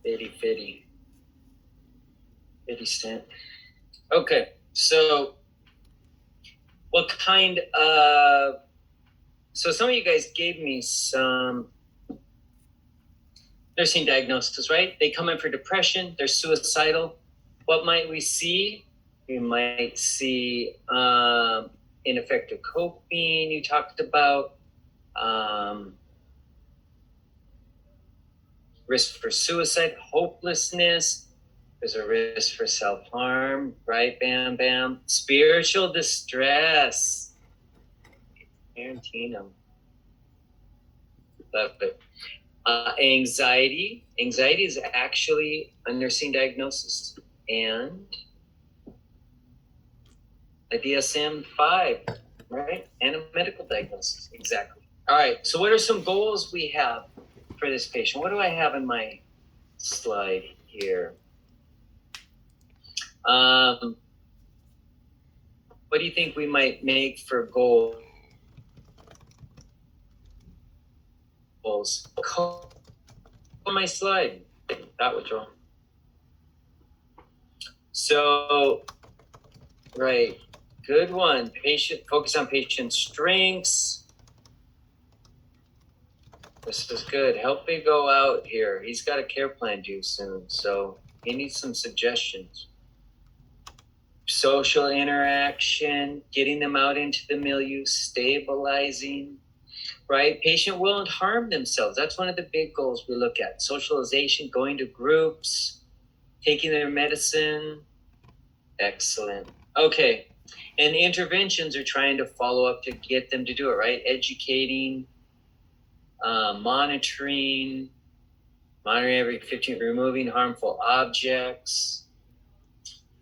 Fitty stent. Okay, so what kind of, so some of you guys gave me some nursing diagnosis, right? They come in for depression, they're suicidal. What might we see? We might see ineffective coping, you talked about, risk for suicide, hopelessness. There's a risk for self-harm, right? Bam, bam. Spiritual distress. Tarantino. Love it. Anxiety. Anxiety is actually a nursing diagnosis. And a DSM-5, right? And a medical diagnosis. Exactly. All right. So what are some goals we have for this patient? What do I have in my slide here? What do you think we might make for goals? On my slide. That was wrong. So, right. Good one. Focus on patient strengths. This is good. Help me go out here. He's got a care plan due soon, so he needs some suggestions. Social interaction, getting them out into the milieu, stabilizing, right? Patient won't harm themselves. That's one of the big goals we look at. Socialization, going to groups, taking their medicine. Excellent. Okay. And interventions are trying to follow up to get them to do it, right? Educating, monitoring every 15, removing harmful objects,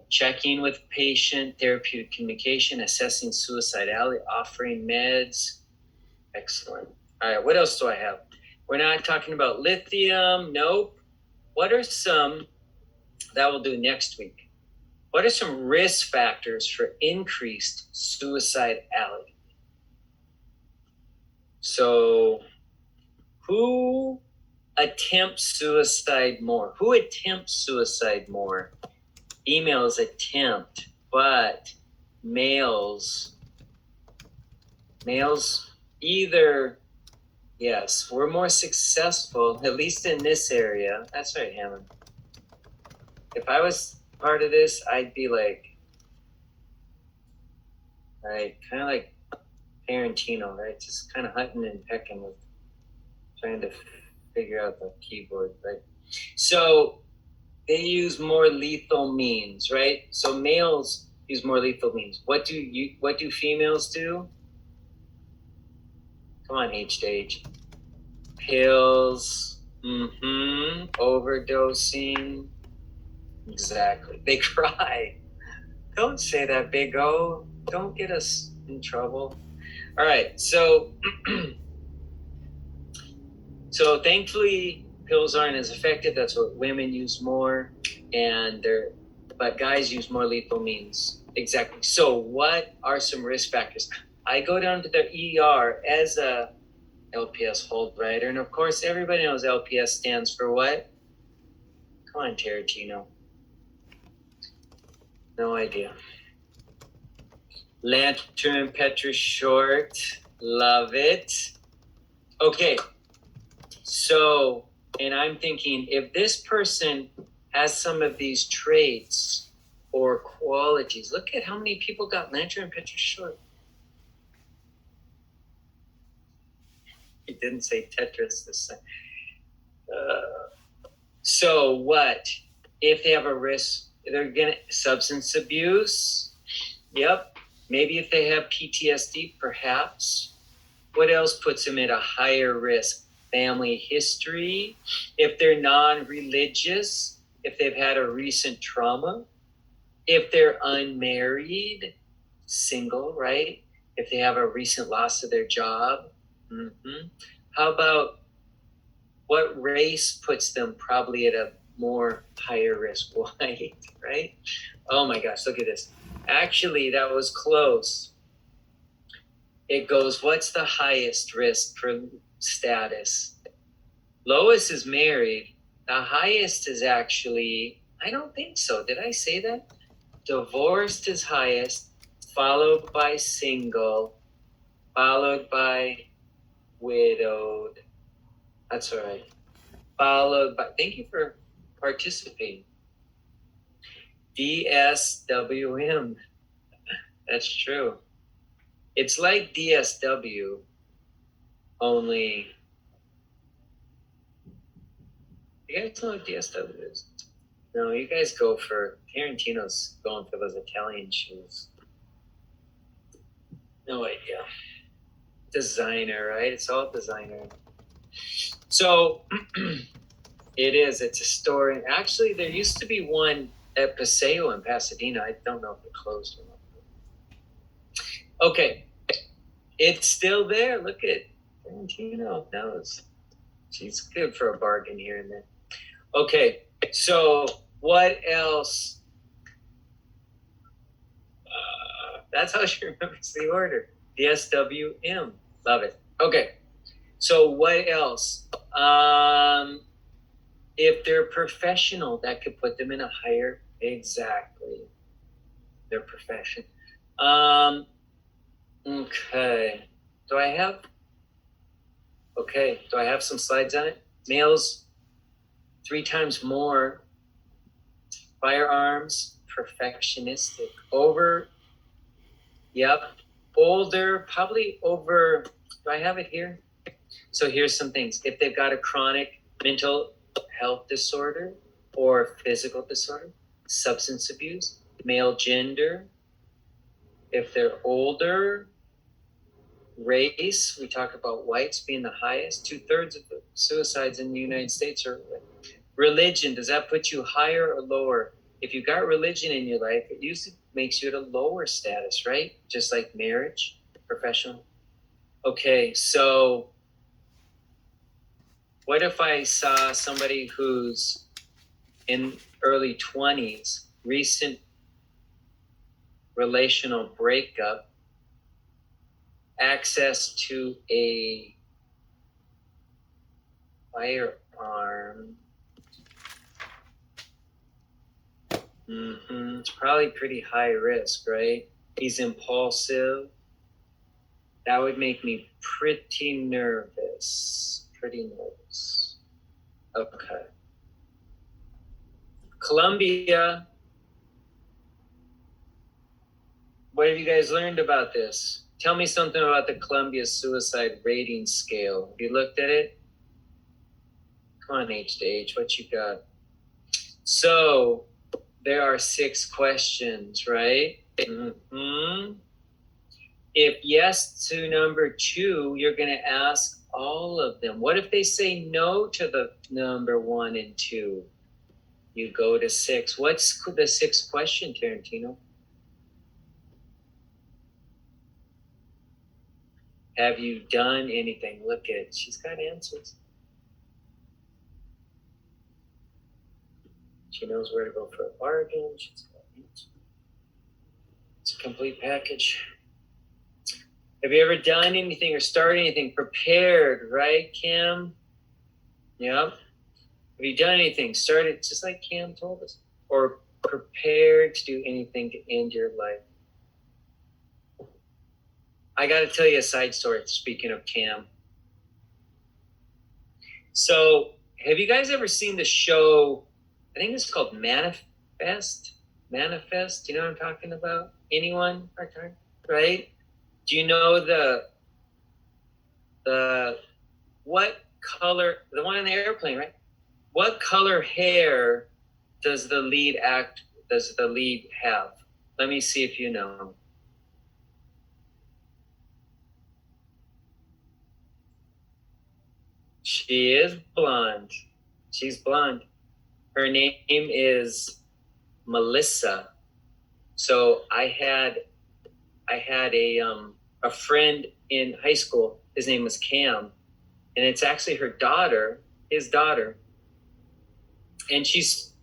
checking with patient, therapeutic communication, assessing suicidality, offering meds. Excellent. All right, what else do I have? We're not talking about lithium. Nope. What are some, that we'll do next week. What are some risk factors for increased suicidality? So who attempts suicide more? Who attempts suicide more? Females attempt, but males either, yes, we're more successful, at least in this area. That's right, Hammond. If I was part of this, I'd be like, right, kind of like Tarantino, right? Just kind of hunting and pecking with trying to figure out the keyboard, right? So they use more lethal means, right? So males use more lethal means. What do females do? Come on, H. Pills, overdosing. Exactly. They cry. Don't say that, big O. Don't get us in trouble. All right, so so thankfully pills aren't as effective. That's what women use more, but guys use more lethal means. Exactly. So what are some risk factors? I go down to the ER as a LPS hold writer, and of course everybody knows LPS stands for what? Come on, Tarantino. No idea. Lantern Petrus Short. Love it. Okay. So, and I'm thinking, if this person has some of these traits or qualities, look at how many people got Lantern Petrus Short. He didn't say Tetris this time. So what? If they have a risk, they're going to substance abuse. Yep. Maybe if they have PTSD, perhaps. What else puts them at a higher risk? Family history. If they're non-religious, if they've had a recent trauma, if they're unmarried, single, right? If they have a recent loss of their job. How about what race puts them probably at a more higher risk? White, right? Oh my gosh, look at this. Actually, that was close. It goes, what's the highest risk for status? Lois is married. The highest is actually, I don't think so. Did I say that? Divorced is highest, followed by single, followed by widowed. That's all right. Followed by, thank you for participating. DSWM. That's true. It's like DSW, only. You guys know what DSW is? No, you guys go for, Tarantino's going for those Italian shoes. No idea. Designer, right? It's all designer. So it's a store. And actually, there used to be one at Paseo in Pasadena. I don't know if it closed or not. Okay. It's still there. Look at Tarantino knows. She's good for a bargain here and there. Okay. So what else? That's how she remembers the order. The SWM. Love it. Okay. So what else? If they're professional, that could put them in a higher, exactly. Their profession. Okay. Do I have some slides on it? Males, 3 times more. Firearms, perfectionistic. Older, probably over, do I have it here? So here's some things. If they've got a chronic mental health disorder or physical disorder, substance abuse, male gender, if they're older, race, we talk about whites being the highest. 2/3 of the suicides in the United States are religion. Does that put you higher or lower? If you got religion in your life, it usually makes you at a lower status, right? Just like marriage, professional. Okay, so what if I saw somebody who's in early 20s, recent relational breakup, access to a firearm? It's probably pretty high risk, right? He's impulsive. That would make me pretty nervous. Okay. Columbia. What have you guys learned about this? Tell me something about the Columbia suicide rating scale. Have you looked at it? Come on, H to H, what you got? So there are 6 questions, right? If yes to number 2, you're going to ask all of them. What if they say no to the number 1 and 2? You go to 6. What's the 6th question, Tarantino? Have you done anything? Look at it. She's got answers. She knows where to go for a bargain. She's got answers. It's a complete package. Have you ever done anything or started anything? Prepared, right, Cam? Yeah. Have you done anything? Started, just like Cam told us. Or prepared to do anything to end your life? I got to tell you a side story, speaking of Cam. So, have you guys ever seen the show, I think it's called Manifest? Manifest, you know what I'm talking about? Anyone? Right? Do you know the what color, the one in the airplane, right? What color hair does the lead have? Let me see if you know. She is blonde. She's blonde. Her name is Melissa. So I had a friend in high school. His name was Cam, and it's actually his daughter. And she's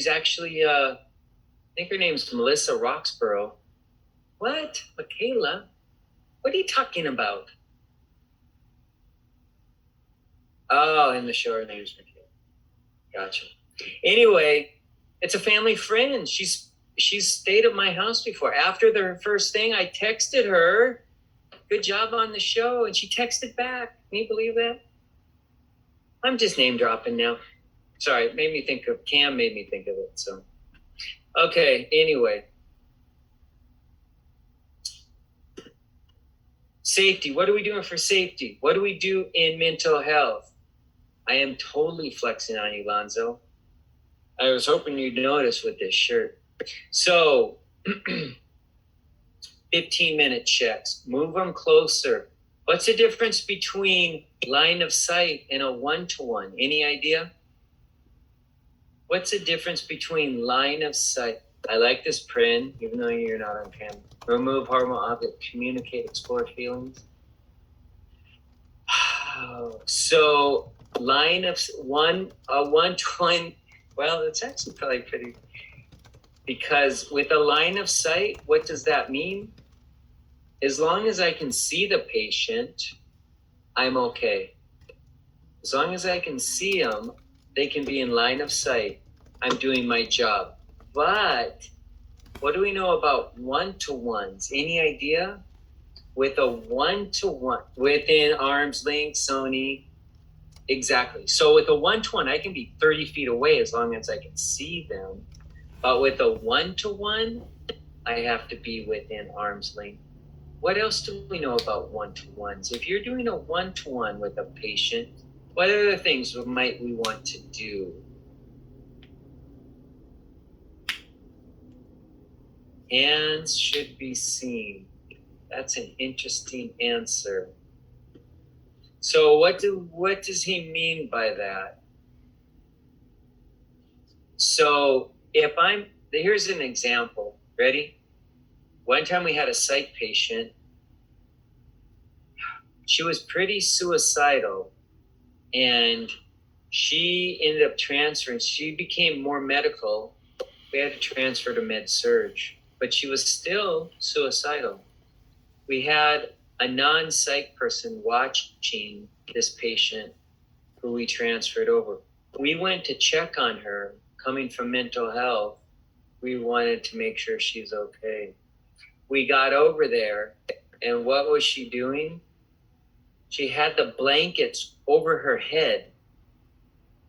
actually I think her name's Melissa Roxborough. What? Michaela? What are you talking about? Oh, and the shower name's Michaela. Gotcha. Anyway, it's a family friend. She's stayed at my house before. After the first thing, I texted her, "Good job on the show," and she texted back. Can you believe that? I'm just name dropping now. Sorry, it made me think of Cam. Made me think of it. So, okay. Anyway, safety. What are we doing for safety? What do we do in mental health? I am totally flexing on you, Lonzo. I was hoping you'd notice with this shirt. So, 15-minute checks. Move them closer. What's the difference between line of sight and a one-to-one? Any idea? What's the difference between line of sight? I like this print, even though you're not on camera. Remove harmful object. Communicate, explore feelings. So line of one-to-one. Well, it's actually probably pretty. Because with a line of sight, what does that mean? As long as I can see the patient, I'm okay. As long as I can see them, they can be in line of sight. I'm doing my job. But what do we know about one-to-ones? Any idea? With a one-to-one, within arm's length, Sony. Exactly. So with a one-to-one, I can be 30 feet away as long as I can see them. But with a one-to-one, I have to be within arm's length. What else do we know about one-to-ones? If you're doing a one-to-one with a patient, what other things might we want to do? Hands should be seen. That's an interesting answer. So what does he mean by that? So here's an example. Ready? One time we had a psych patient. She was pretty suicidal, and she ended up transferring. She became more medical. We had to transfer to med-surg, but she was still suicidal. We had a non-psych person watching this patient who we transferred over. We went to check on her coming from mental health. We wanted to make sure she's okay. We got over there, and what was she doing? She had the blankets over her head.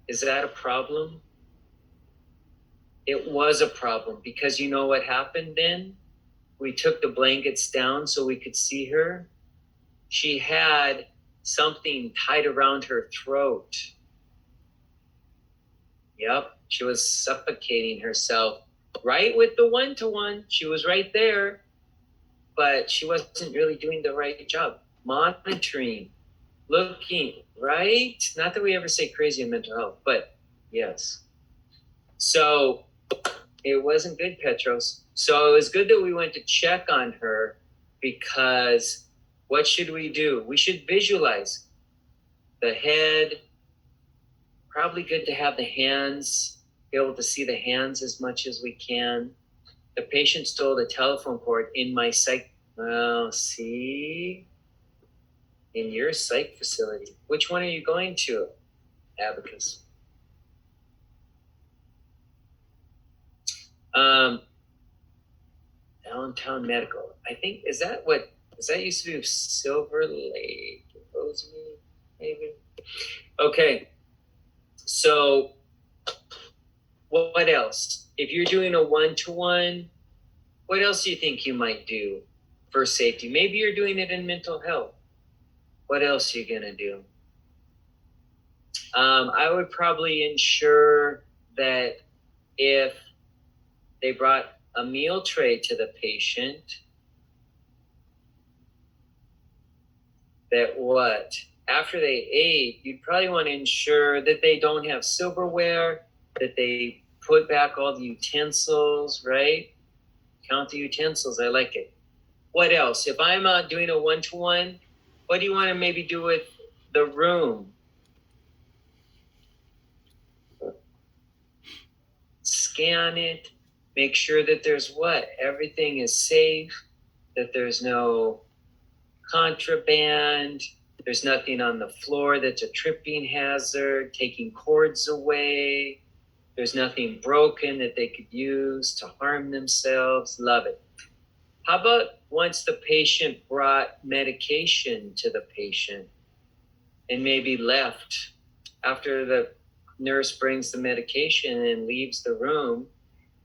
Is that a problem? It was a problem, because you know what happened then? We took the blankets down so we could see her. She had something tied around her throat. Yep, she was suffocating herself. Right with the one-to-one, she was right there, but she wasn't really doing the right job. Monitoring, looking, right? Not that we ever say crazy in mental health, but yes. So it wasn't good, Petros. So it was good that we went to check on her, because what should we do? We should visualize the head. Probably good to have the hands, be able to see the hands as much as we can. The patient stole the telephone cord in my psych. Well, see, in your psych facility. Which one are you going to, Abacus? Downtown Medical. I think, is that used to be Silver Lake? Rosemary, maybe? Okay. So what else? If you're doing a one-to-one, what else do you think you might do for safety? Maybe you're doing it in mental health. What else are you going to do? I would probably ensure that if they brought a meal tray to the patient, that after they ate, you'd probably want to ensure that they don't have silverware, that they put back all the utensils, right? Count the utensils. I like it. What else? If I'm doing a one-to-one, what do you want to maybe do with the room? Scan it. Make sure that there's everything is safe, that there's no contraband, There's nothing on the floor that's a tripping hazard, taking cords away. There's nothing broken that they could use to harm themselves. Love it. How about once the patient brought medication to the patient and maybe left after the nurse brings the medication and leaves the room,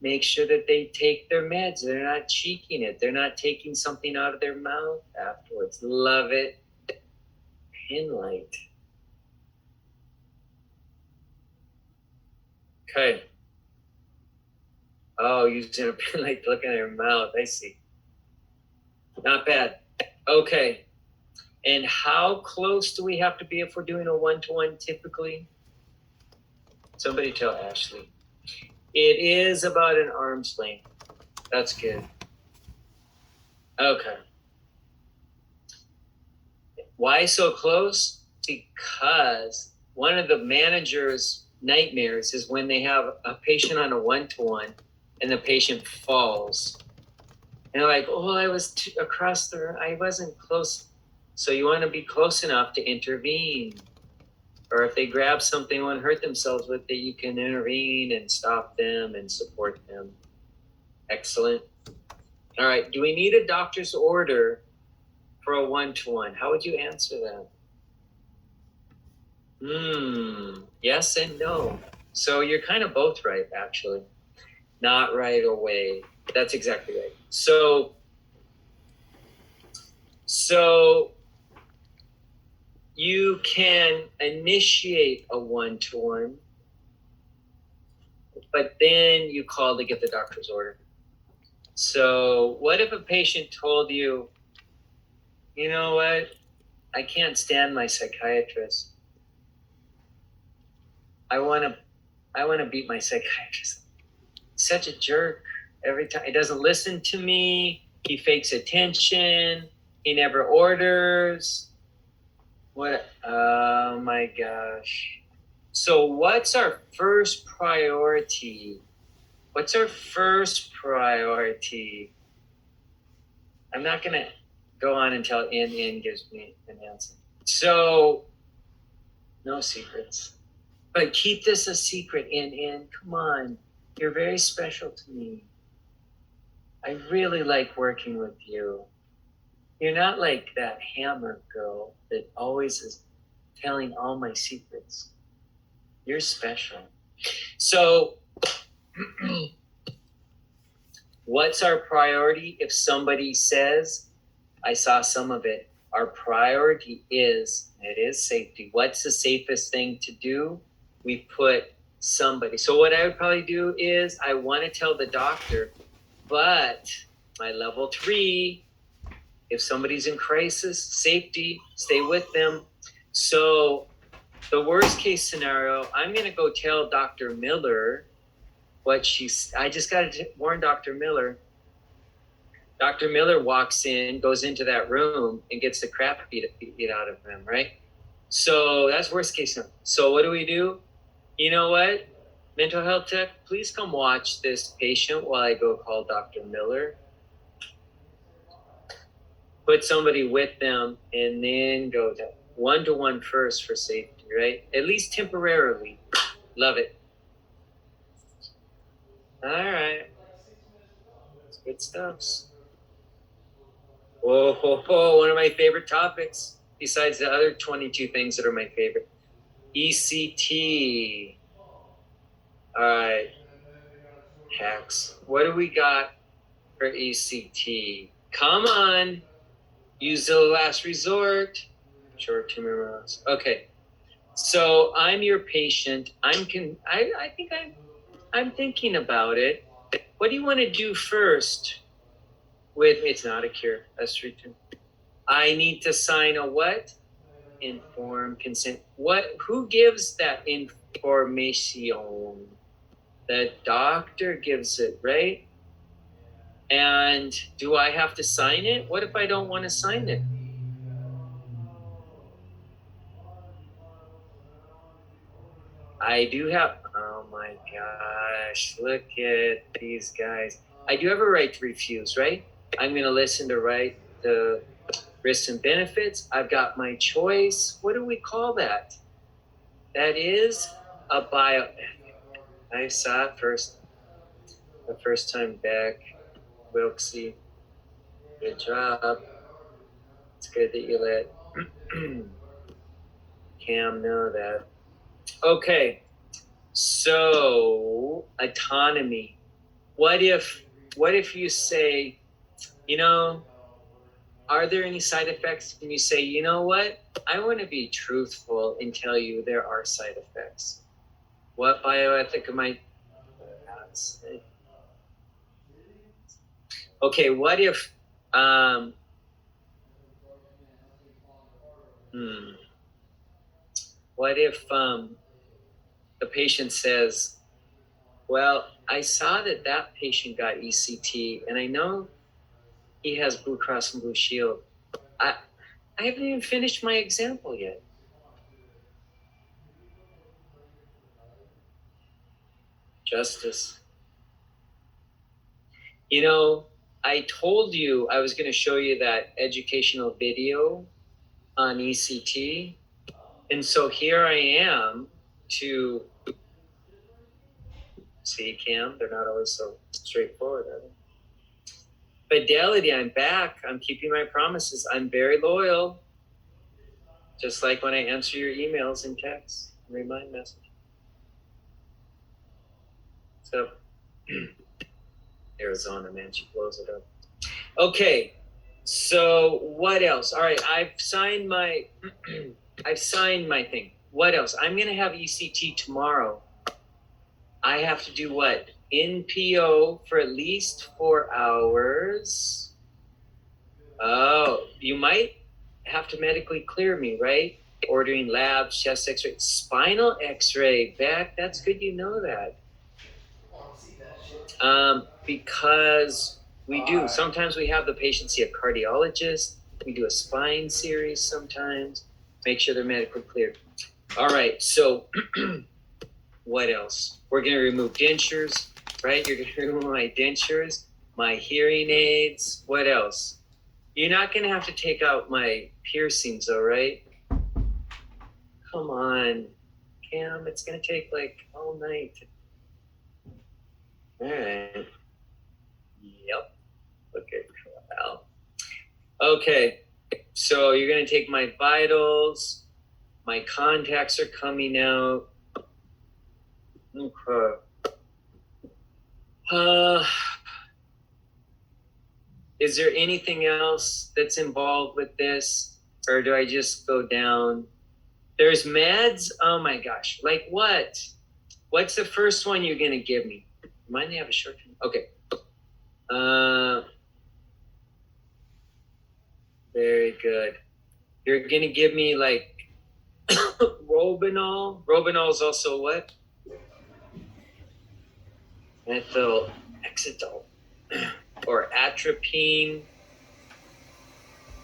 make sure that they take their meds. They're not cheeking it. They're not taking something out of their mouth afterwards. Love it. Pin light. Okay. Oh, using a pin light to look at their mouth. I see. Not bad. Okay. And how close do we have to be if we're doing a one-to-one typically? Somebody tell Ashley. It is about an arm's length. That's good. Okay. Why so close? Because one of the manager's nightmares is when they have a patient on a one-to-one and the patient falls. And they're like, oh, I was across the room. I wasn't close. So you want to be close enough to intervene. Or if they grab something and hurt themselves with it, you can intervene and stop them and support them. Excellent. All right. Do we need a doctor's order for a one-to-one? How would you answer that? Yes and no. So you're kind of both right, actually. Not right away. That's exactly right. So you can initiate a one-to-one, but then you call to get the doctor's order. So what if a patient told you, you know what, I can't stand my psychiatrist. I want to beat my psychiatrist. Such a jerk. Every time he doesn't listen to me, he fakes attention, he never orders. What? Oh my gosh. So what's our first priority? What's our first priority? I'm not going to go on until NN gives me an answer. So, no secrets. But keep this a secret, NN. Come on. You're very special to me. I really like working with you. You're not like that Hammer girl that always is telling all my secrets. You're special. So, what's our priority if somebody says, I saw some of it, our priority is, it is safety. What's the safest thing to do? We put somebody. So what I would probably do is I want to tell the doctor, but my level 3, if somebody's in crisis, safety, stay with them. So the worst case scenario, I'm going to go tell Dr. Miller I just got to warn Dr. Miller. Dr. Miller walks in, goes into that room and gets the crap beat out of him, right? So that's worst case scenario. So what do? You know what? Mental health tech, please come watch this patient while I go call Dr. Miller. Put somebody with them and then go to one-to-one first for safety, right? At least temporarily. Love it. All right. It's good stuff. Whoa, one of my favorite topics, besides the other 22 things that are my favorite. ECT. All right. Hacks. What do we got for ECT? Come on. Use the last resort. Short-term memories. Okay. So I'm your patient. I think I'm thinking about it. What do you want to do first? It's not a cure. That's true too. I need to sign a what? Informed consent. Who gives that information? The doctor gives it, right? And do I have to sign it? What if I don't want to sign it? I do have, oh my gosh, look at these guys. I do have a right to refuse, right? I'm going to listen to the Risks and benefits. I've got my choice. What do we call that? That is a bio. I saw it the first time back. Wilksy, good job. It's good that you let Cam know that. Okay, so autonomy. What if you say, are there any side effects? And you say, you know what? I want to be truthful and tell you there are side effects. What bioethic am I say? Okay, what if the patient says, well, I saw that patient got ECT, and I know he has Blue Cross and Blue Shield. I haven't even finished my example yet. Justice. I told you I was going to show you that educational video on ECT. And so here I am to see, Cam, they're not always so straightforward, are they? Fidelity, I'm back. I'm keeping my promises. I'm very loyal. Just like when I answer your emails and texts, remind message. So, Arizona, man, she blows it up. Okay, so what else? All right, I've signed my thing. What else? I'm gonna have ECT tomorrow. I have to do what? NPO for at least 4 hours. Oh, you might have to medically clear me, right? Ordering labs, chest x-ray, spinal x-ray, back. That's good you know that. Because we do. Sometimes we have the patient see a cardiologist. We do a spine series sometimes. Make sure they're medically cleared. All right, so what else? We're going to remove dentures, right? You're going to remove my dentures, my hearing aids. What else? You're not going to have to take out my piercings, though, right? Come on, Cam. It's going to take like all night. All right. Yep. Okay. Wow. Okay. So you're going to take my vitals. My contacts are coming out. Okay. Is there anything else that's involved with this? Or do I just go down? There's meds? Oh my gosh. Like what? What's the first one you're going to give me? Remind me, I have a short term. Okay. Very good. You're going to give me like Robenol. Robenol is also what? Methylexetol. Or atropine.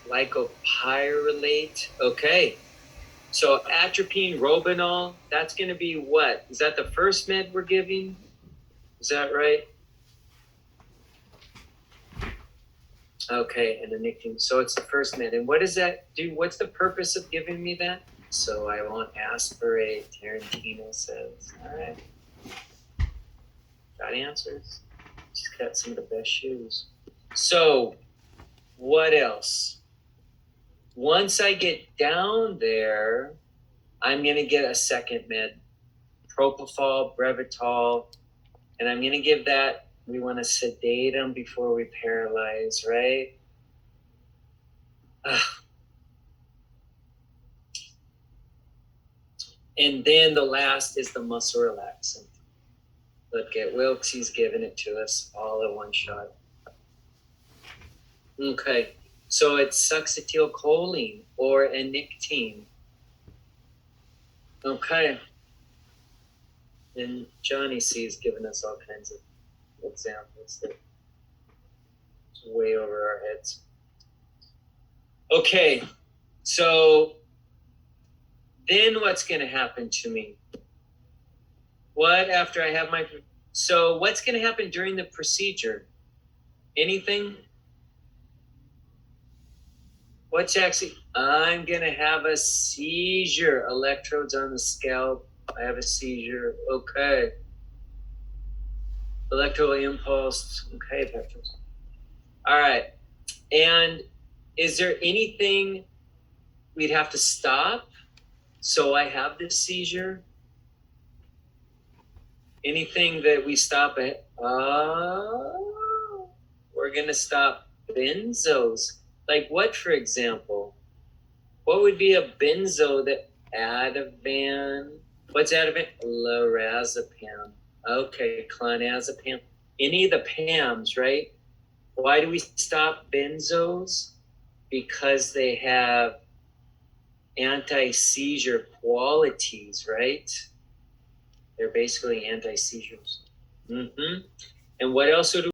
Glycopyrrolate. Okay. So atropine, Robenol, that's going to be what? Is that the first med we're giving? Is that right? Okay, and the nicotine. So it's the first med. And what does that do? What's the purpose of giving me that? So I won't aspirate, Tarantino says. All right. Got answers? She's got some of the best shoes. So what else? Once I get down there, I'm going to get a second med. Propofol, Brevitol. And I'm going to give that. We want to sedate them before we paralyze, right? And then the last is the muscle relaxant. Look at Wilkes, he's giving it to us all at one shot. Okay, so it's succinylcholine or a nicotine. Okay. And Johnny C is giving us all kinds of examples that way over our heads. Okay, so then what's going to happen to me? What after I have my... So what's going to happen during the procedure? Anything? What's actually, I'm going to have a seizure. Electrodes on the scalp. I have a seizure. Okay. Electrical impulse. Okay, Petros. All right. And is there anything we'd have to stop so I have this seizure? Anything that we stop at? We're going to stop benzos. Like what, for example? What would be a benzo that Ativan? What's Ativan? Lorazepam. Okay, clonazepam. Any of the PAMs, right? Why do we stop benzos? Because they have anti-seizure qualities, right? They're basically anti-seizures. And what else would